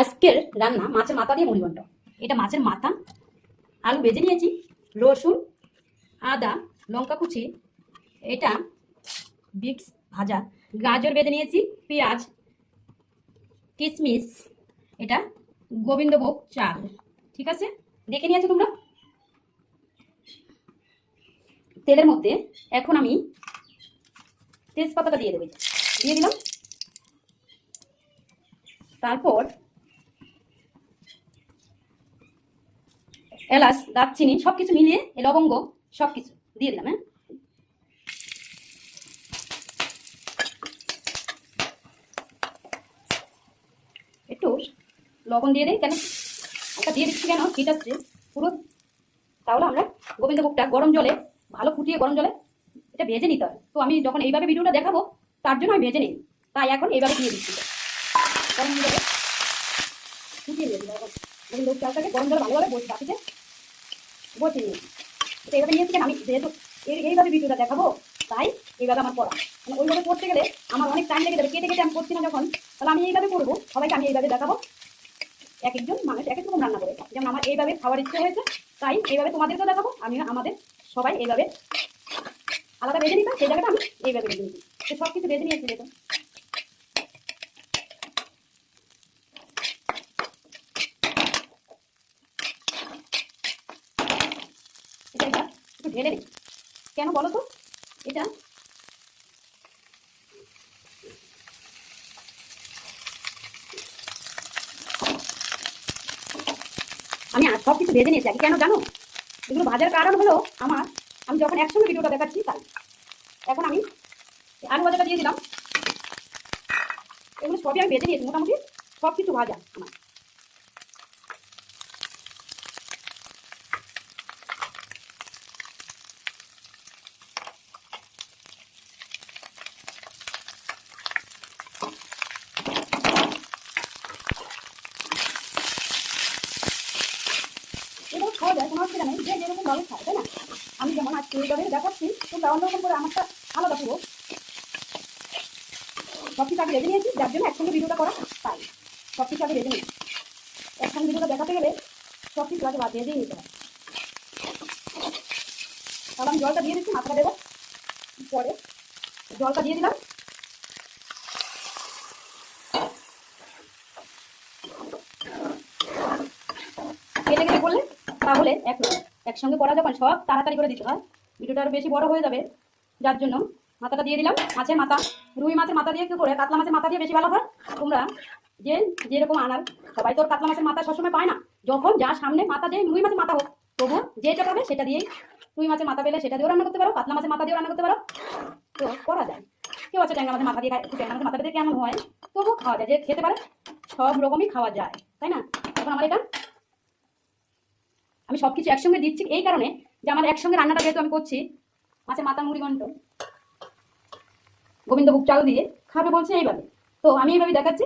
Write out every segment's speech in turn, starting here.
আজকের রান্না মাছের মাথা দিয়ে মুড়িঘণ্ট। এটা মাছের মাথা, আলু ভেজে নিয়েছি, রসুন, আদা, লঙ্কা কুচি, এটা বিটস ভাজা, গাজর ভেজে নিয়েছি, পেঁয়াজ, কিশমিশ, এটা গোবিন্দভোগ চাল। ঠিক আছে, দেখে নিয়েছো তোমরা। তেলের মধ্যে এখন আমি তেজপাতাটা দিয়ে দেবো, দিয়ে দিলাম। তারপর এলাচ, দারচিনি সবকিছু মিলিয়ে লবঙ্গ সবকিছু দিয়ে দিলাম। হ্যাঁ, একটু লবণ দিয়ে দিই, কেন একটা দিয়ে দিচ্ছি কেন, ঠিক আছে পুরো। তাহলে আমরা গোবিন্দভোগটা গরম জলে ভালো ফুটিয়ে গরম জলে এটা ভেজে নিতে হয়। তো আমি যখন এইভাবে ভিডিওটা দেখাবো তার জন্য আমি ভেজে নিই, তাই এখন এইভাবে দিয়ে দিচ্ছি। গরম জলে ফুটিয়ে নিয়েছি, এখন গোবিন্দভোগ চালটাকে গরম জলে ভালোভাবে বসে বাটিতে বসে নিয়েছি। তো এইভাবে নিয়েছি কেন, আমি যেহেতু এইভাবে ভিডিওটা দেখাবো তাই এইভাবে আমার করা। মানে ওইভাবে করতে গেলে আমার অনেক টাইম লেগে যাবে, কেটে কেটে আমি করছি না যখন, তাহলে আমি এইভাবে করবো, সবাইকে আমি এইভাবে দেখাবো। এক একজন মানুষ এক এক রকম রান্না করে, যেমন আমার এইভাবে খাওয়ার ইচ্ছে হয়েছে তাই এইভাবে তোমাদেরকেও দেখাবো। আমি আমাদের সবাই এইভাবে আলাদা ভেজে নিতাম, সেই জায়গাটা আমি এইভাবে ভেজে নিচ্ছি। তো সব কিছু ভেজে নিয়েছি দেখুন। এটা একটু ঢেলে নিই, কেন বলো তো, এটা আমি সব কিছু ভেজে নিয়েছি আগে, কেন জানো, এগুলো ভাজার কারণ হলো আমি যখন একসঙ্গে ভিডিওটা দেখাচ্ছি তাই। এখন আমি আলু ভাজাটা দিয়ে দিলাম, এগুলো সবই আমি ভেজে নিয়েছি, মোটামুটি সব কিছু ভাজা আমার। এগুলো খাওয়া যায়, কোনো অসুবিধা নেই, যে যেরকম ভাবে খায়, তাই না। আমি যেমন আজকে এইভাবে দেখাচ্ছি, তোমরা অন্যরকম করে আমারটা আলাদা পুরো সব কিছু আগে ভেজে নিয়েছি, যার জন্য একসঙ্গে ভিডিওটা করা, তাই সব কিছু আগে ভেজে নিয়েছি। একসঙ্গে ভিডিওটা দেখাতে গেলে সব কিছু আগে ভেজেই নিতে হয়। তাহলে আমি জলটা দিয়ে দিচ্ছি, মাথাটা দেবো পরে, জলটা দিয়ে দিলাম। কেটে কেটে করলে তাহলে একসঙ্গে করা যখন সব তাড়াতাড়ি করে দিতে হয়, ভিডিওটা আরো বেশি বড় হয়ে যাবে, যার জন্য মাথাটা দিয়ে দিলাম। মাছের মাথা, রুই মাছের মাথা দিয়ে কি করে, কাতলা মাছের মাথা দিয়ে বেশি ভালো হয়। তোমরা যে যেরকম আনার, সবাই তো কাতলা মাছের মাথা সবসময় পায় না, যখন যা সামনে মাথা দিয়ে, রুই মাছের মাথা হোক, তবুও যেটা পাবে সেটা দিয়েই, রুই মাছের মাথা পেলে সেটা দিয়েও রান্না করতে পারো, কাতলা মাছের মাথা দিয়েও রান্না করতে পারো, তো করা যায়। কেউ আছে ট্যাংরা মাছের মাথা দিয়ে খায়, ট্যাংরা মাছের মাথা দিয়ে কেমন হয়, তবুও খাওয়া যায়, যে খেতে পারে সব রকমই খাওয়া যায়, তাই না। এখন আমার এটা আমি সবকিছু একসঙ্গে দিচ্ছি এই কারণে যে আমার একসঙ্গে রান্নাটা যেহেতু আমি করছি, মাছের মাথা মুড়িঘণ্ট গোবিন্দভোগ চাল দিয়ে খাবে বলছে এইভাবে, তো আমি এইভাবে দেখাচ্ছি।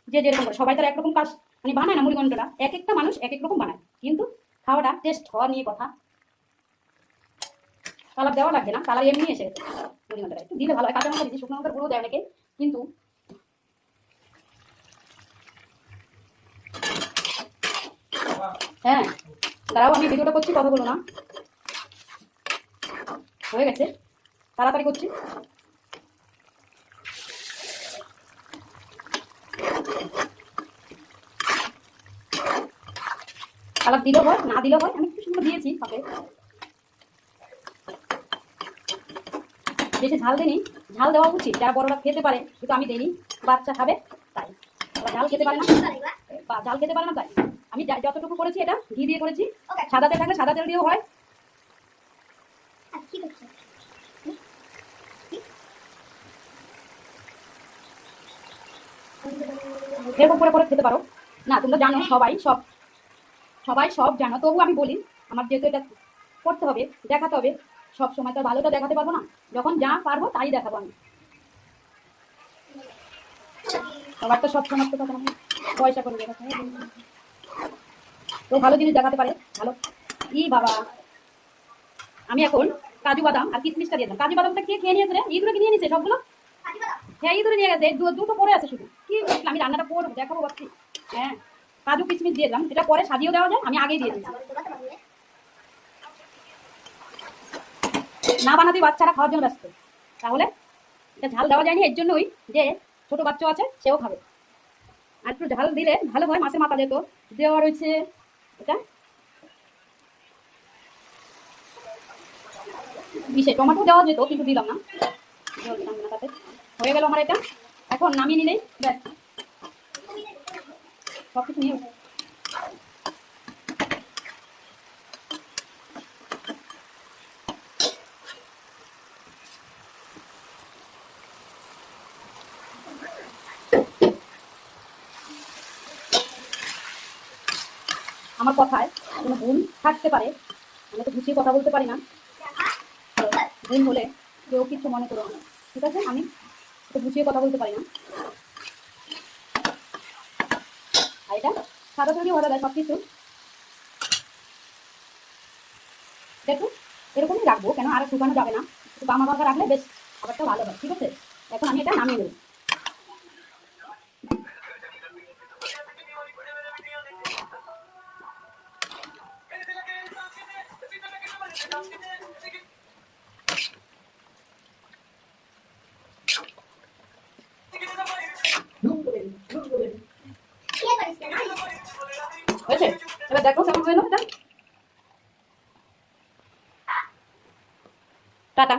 যে যেরকম সবাই তার একরকম কাজ মানে বানায় না, মুড়িঘণ্টটা এক একটা মানুষ এক এক রকম বানায়, কিন্তু খাওয়াটা টেস্ট হওয়া নিয়ে কথা। কালার দেওয়া লাগবে না, কালার এমনি এসে গেছে। মুড়িঘণ্টটা একটু দিলে ভালো হয়, কাঁচা লঙ্কা দিচ্ছি, শুকনো লঙ্কার গুঁড়ো দেয় অনেকে, কিন্তু হ্যাঁ তারাও আমি ভিডিওটা করছি, কথা বলো না, হয়ে গেছে, তাড়াতাড়ি করছি। কালার দিলেও হয়, না দিলেও হয়, আমি একটু শুকনো দিয়েছি তাতে, বেশি ঝাল দিইনি। ঝাল দেওয়া উচিত, যারা বড়রা খেতে পারে, কিন্তু আমি দিইনি, বাচ্চা খাবে তাই, ঝাল খেতে পারে না, ঝাল খেতে পারে না তাই আমি যতটুকু করেছি এটা ঘি দিয়ে করেছি। সাদা তেল থাকলে সাদা তেল দিয়েও হয়। এরকম করে করে খেতে পারো না, তোমরা জানো সবাই সব জানো, তবু আমি বলি, আমার যেহেতু এটা করতে হবে, দেখাতে হবে, সব সময় তো ভালোটা দেখাতে পারবো না, যখন যা পারবো তাই দেখাবো আমি। সবার তো সব সময় তো তখন আমি পয়সা করে দেখাতে হবে, তো ভালো জিনিস দেখাতে পারে ভালো। বাবা, আমি এখন কাজু বাদাম আর কিশমিশটা দিয়ে দিলাম। কাজু বাদামটা কে খেয়ে নিয়েছে রে, এইগুলো কি নিয়ে নিয়েছে সবগুলো? হ্যাঁ, এই ধরে নিয়ে গেছে, দুটো পরে আছে শুধু। কি আমি রান্নাটা করবো দেখাবো ভাবছি, হ্যাঁ, কাজু কিশমিশ দিয়ে দিলাম, এটা পরে সাজিয়েও দেওয়া যায়, আমি আগেই দিয়ে দিয়েছি। না বানাতেই বাচ্চারা খাওয়ার জন্য ব্যস্ত, তাহলে এটা ঝাল দেওয়া যায়নি এর জন্যই যে ছোট বাচ্চা আছে সেও খাবে, আর একটু ঝাল দিলে ভালো হয়। মাছের মাথা যেত দেওয়া রয়েছে, এটা বিষে টমেটো দেওয়া যেত কিন্তু দিলাম না, দিলাম না তাতে। হয়ে গেল আমার এটা, এখন নামিয়ে নিলেই ব্যাস, সব কিছু নিয়ে আমার কথায় কোনো ভুল থাকতে পারে, আমি তো গুছিয়ে কথা বলতে পারি না, ভুল হলে কেউ কিছু মনে করো না, ঠিক আছে? আমি তো গুছিয়ে কথা বলতে পারি না। আর এটা সাদা তৈরি ভাজা যায় সব কিছু, একটু এরকমই রাখবো, কেন আর শুকানো যাবে না, একটু গামা গামা রাখলে বেশ খাবারটা ভালো হয়, ঠিক আছে? এখন আমি এটা নামিয়ে নেব। হয়েছে? এবার দেখো কেমন হলো এটা। টাটা।